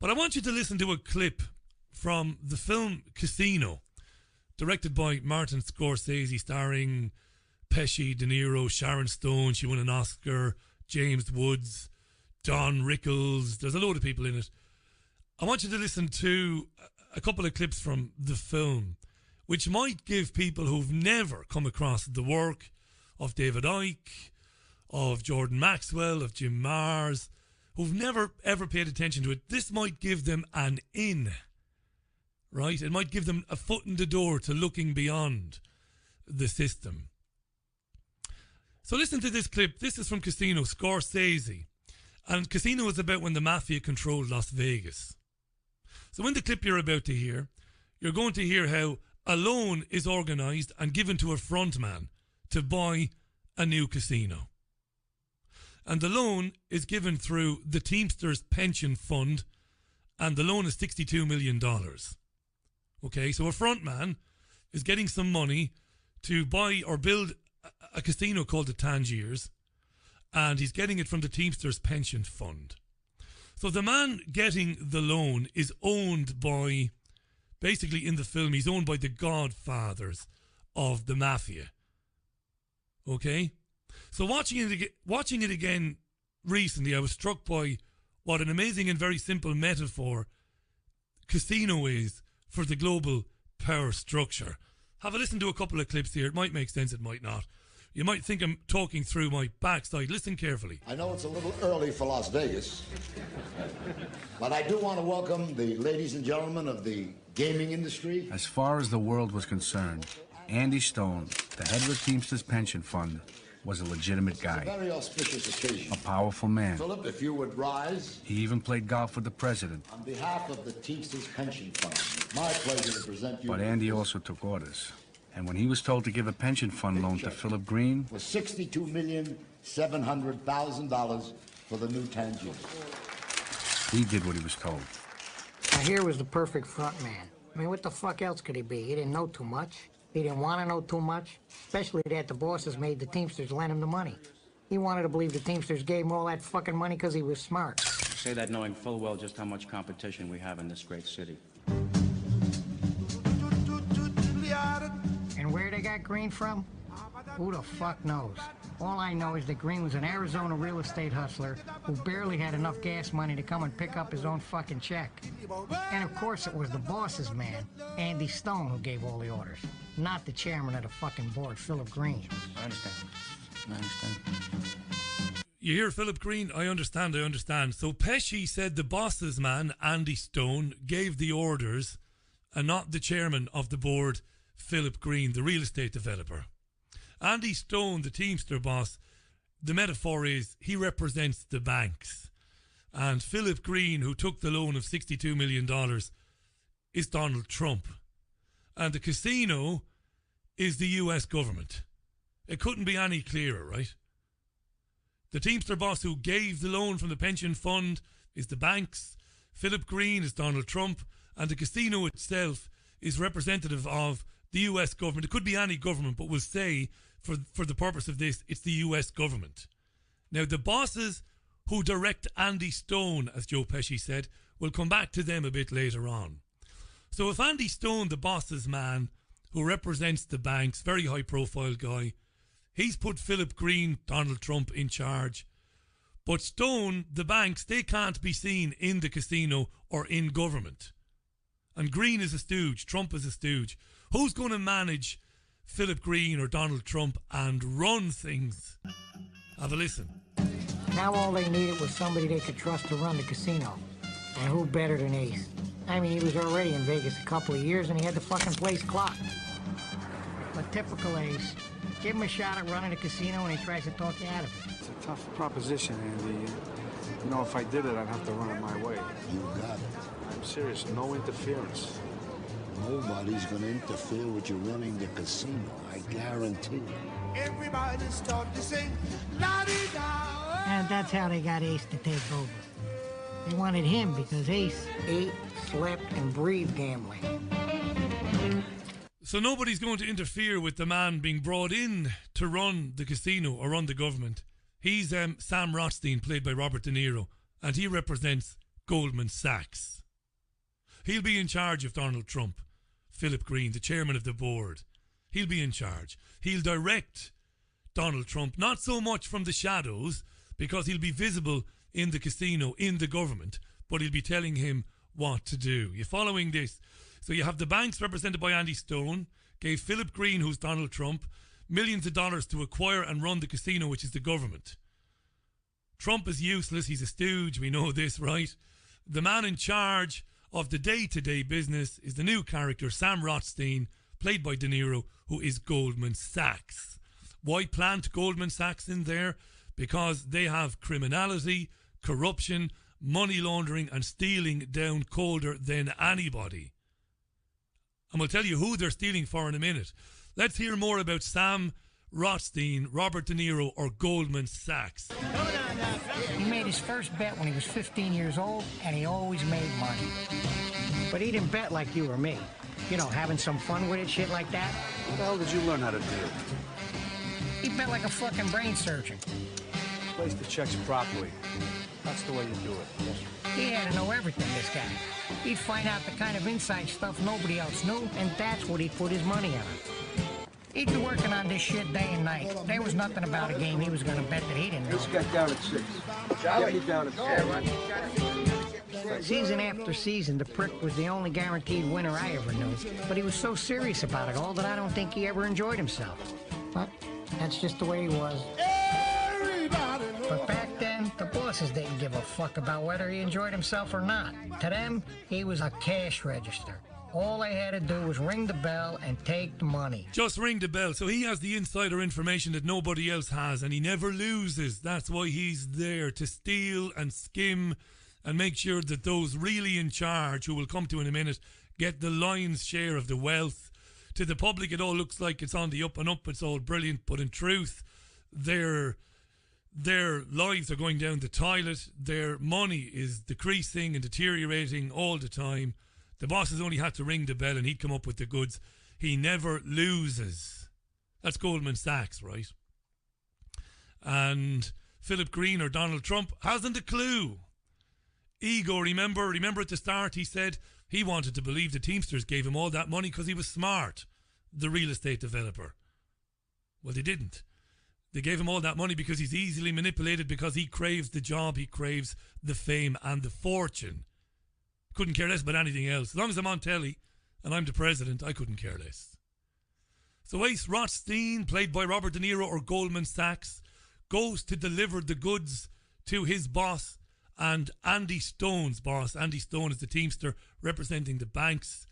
But I want you to listen to a clip from the film Casino, directed by Martin Scorsese, starring Pesci, De Niro, Sharon Stone. She won an Oscar. James Woods, Don Rickles. There's a load of people in it. I want you to listen to a couple of clips from the film, which might give people who've never come across the work of David Icke, of Jordan Maxwell, of Jim Mars, who've never ever paid attention to it. This might give them an in, right? It might give them a foot in the door to looking beyond the system. So listen to this clip. This is from Casino, Scorsese. And Casino is about when the mafia controlled Las Vegas. So in the clip you're about to hear, you're going to hear how a loan is organised and given to a frontman to buy a new casino. And the loan is given through the Teamsters Pension Fund, and the loan is $62 million. Okay, so a frontman is getting some money to buy or build a casino called the Tangiers, and he's getting it from the Teamsters Pension Fund. So the man getting the loan is owned by, basically in the film, he's owned by the godfathers of the mafia. Okay? So watching it again recently, I was struck by what an amazing and very simple metaphor casino is for the global power structure. Have a listen to a couple of clips here. It might make sense, it might not. You might think I'm talking through my backside. Listen carefully. I know it's a little early for Las Vegas, but I do want to welcome the ladies and gentlemen of the gaming industry. As far as the world was concerned, Andy Stone, the head of the Teamsters Pension Fund, was a legitimate guy. It's a very auspicious occasion. A powerful man. Philip, if you would rise. He even played golf with the president. On behalf of the Teamsters Pension Fund, my pleasure to present you. But Andy also took orders. And when he was told to give a pension fund loan to Philip Green, was $62,700,000 for the new Tangiers. He did what he was told. Now here was the perfect front man. I mean, what the fuck else could he be? He didn't know too much. He didn't want to know too much, especially that the bosses made the Teamsters lend him the money. He wanted to believe the Teamsters gave him all that fucking money because he was smart. I say that knowing full well just how much competition we have in this great city. And where they got Green from? Who the fuck knows? All I know is that Green was an Arizona real estate hustler who barely had enough gas money to come and pick up his own fucking check. And of course it was the boss's man, Andy Stone, who gave all the orders. Not the chairman of the fucking board, Philip Green. I understand. You hear Philip Green? I understand. So Pesci said the boss's man, Andy Stone, gave the orders and not the chairman of the board, Philip Green, the real estate developer. Andy Stone, the Teamster boss, the metaphor is he represents the banks. And Philip Green, who took the loan of $62 million, is Donald Trump. And the casino is the US government. It couldn't be any clearer, right? The Teamster boss who gave the loan from the pension fund is the banks. Philip Green is Donald Trump. And the casino itself is representative of the US government. It could be any government, but we'll say, for the purpose of this, it's the US government. Now, the bosses who direct Andy Stone, as Joe Pesci said, we'll come back to them a bit later on. So if Andy Stone, the boss's man, who represents the banks, very high-profile guy, he's put Philip Green, Donald Trump, in charge. But Stone, the banks, they can't be seen in the casino or in government. And Green is a stooge, Trump is a stooge. Who's going to manage Philip Green or Donald Trump and run things? Have a listen. Now all they needed was somebody they could trust to run the casino. And who better than Ace? I mean, he was already in Vegas a couple of years and he had the fucking place clocked. But typical Ace. Give him a shot at running a casino and he tries to talk you out of it. It's a tough proposition, Andy. You know, if I did it, I'd have to run it my way. You got it. I'm serious, no interference. Nobody's going to interfere with you running the casino, I guarantee. Everybody start to sing, la-di-da. And that's how they got Ace to take over. They wanted him because Ace ate, slept, and breathed gambling. So nobody's going to interfere with the man being brought in to run the casino or run the government. He's Sam Rothstein, played by Robert De Niro, and he represents Goldman Sachs. He'll be in charge of Donald Trump. Philip Green, the chairman of the board. He'll be in charge. He'll direct Donald Trump, not so much from the shadows, because he'll be visible in the casino, in the government, but he'll be telling him what to do. You're following this? So you have the banks represented by Andy Stone, gave Philip Green, who's Donald Trump, millions of dollars to acquire and run the casino, which is the government. Trump is useless. He's a stooge. We know this, right? The man in charge of the day-to-day business is the new character, Sam Rothstein, played by De Niro, who is Goldman Sachs. Why plant Goldman Sachs in there? Because they have criminality, corruption, money laundering and stealing down colder than anybody. And we'll tell you who they're stealing for in a minute. Let's hear more about Sam Rothstein, Robert De Niro, or Goldman Sachs. He made his first bet when he was 15 years old, and he always made money. But he didn't bet like you or me. You know, having some fun with it, shit like that. What the hell did you learn how to do? He bet like a fucking brain surgeon. Place the checks properly. That's the way you do it. Yes. He had to know everything, this guy. He'd find out the kind of inside stuff nobody else knew, and that's what he'd put his money on. He'd be working on this shit day and night. There was nothing about a game he was going to bet that he didn't know. Let's get down at 6. Get me down at 6. Season after season, the prick was the only guaranteed winner I ever knew. But he was so serious about it all that I don't think he ever enjoyed himself. But that's just the way he was. But back then, the bosses didn't give a fuck about whether he enjoyed himself or not. To them, he was a cash register. All they had to do was ring the bell and take the money. Just ring the bell. So he has the insider information that nobody else has, and he never loses. That's why he's there, to steal and skim and make sure that those really in charge, who we'll come to in a minute, get the lion's share of the wealth. To the public, it all looks like it's on the up and up. It's all brilliant. But in truth, their lives are going down the toilet. Their money is decreasing and deteriorating all the time. The bosses only had to ring the bell and he'd come up with the goods. He never loses. That's Goldman Sachs, right? And Philip Green, or Donald Trump, hasn't a clue. Ego, remember at the start he said he wanted to believe the Teamsters gave him all that money because he was smart, the real estate developer. Well, they didn't. They gave him all that money because he's easily manipulated, because he craves the job, he craves the fame and the fortune. Couldn't care less about anything else. As long as I'm on telly and I'm the president, I couldn't care less. So Ace Rothstein, played by Robert De Niro, or Goldman Sachs, goes to deliver the goods to his boss and Andy Stone's boss. Andy Stone is the Teamster representing the banks.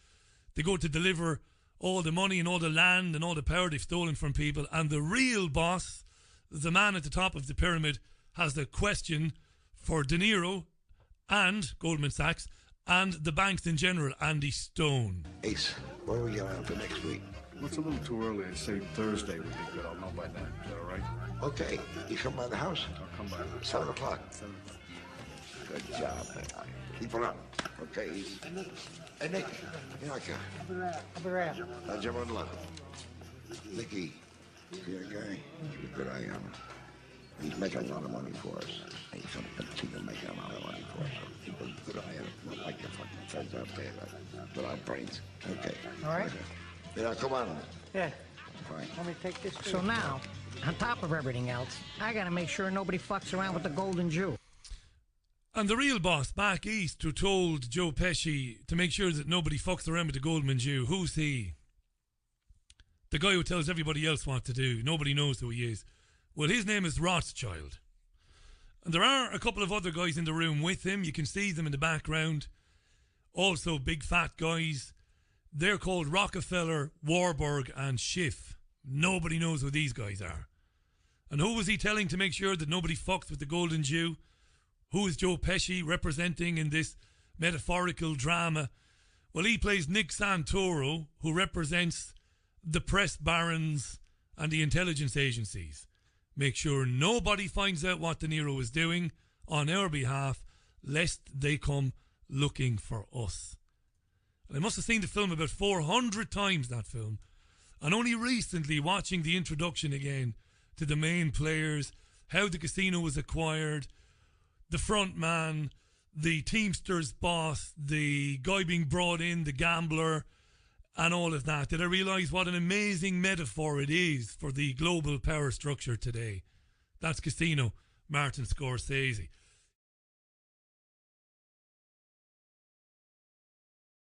They go to deliver all the money and all the land and all the power they've stolen from people. And the real boss, the man at the top of the pyramid, has the question for De Niro and Goldman Sachs and the banks in general, Andy Stone. Ace, what are we going on for next week? Well, it's a little too early. I say Thursday would be good. I'll know by then. Is that all right? Okay. You come by the house? I'll come by then. 7 o'clock. 7 o'clock. Good job, man. Keep it up. Okay, Ace. Hey, Nick. Here I come. I'll be right out. I'll jump on the left. Nicky, see that guy? He's a good eye on him. He's making a lot of money for us. He's going to continue making a lot of money for us. He's a good eye on him. Not like your fucking friends out there without brains. Okay. All right. Yeah, come on. Yeah. Fine. Let me take this. So now, on top of everything else, I got to make sure nobody fucks around with the Golden Jew. And the real boss back east, who told Joe Pesci to make sure that nobody fucks around with the Goldman Jew, who's he? The guy who tells everybody else what to do. Nobody knows who he is. Well, his name is Rothschild. And there are a couple of other guys in the room with him. You can see them in the background. Also big fat guys. They're called Rockefeller, Warburg and Schiff. Nobody knows who these guys are. And who was he telling to make sure that nobody fucks with the Golden Jew? Who is Joe Pesci representing in this metaphorical drama? Well, he plays Nick Santoro, who represents the press barons and the intelligence agencies. Make sure nobody finds out what De Niro is doing on our behalf, lest they come looking for us. And I must have seen the film about 400 times, that film. And only recently, watching the introduction again to the main players, how the casino was acquired, the front man, the Teamsters boss, the guy being brought in, the gambler, and all of that, did I realise what an amazing metaphor it is for the global power structure today. That's Casino, Martin Scorsese.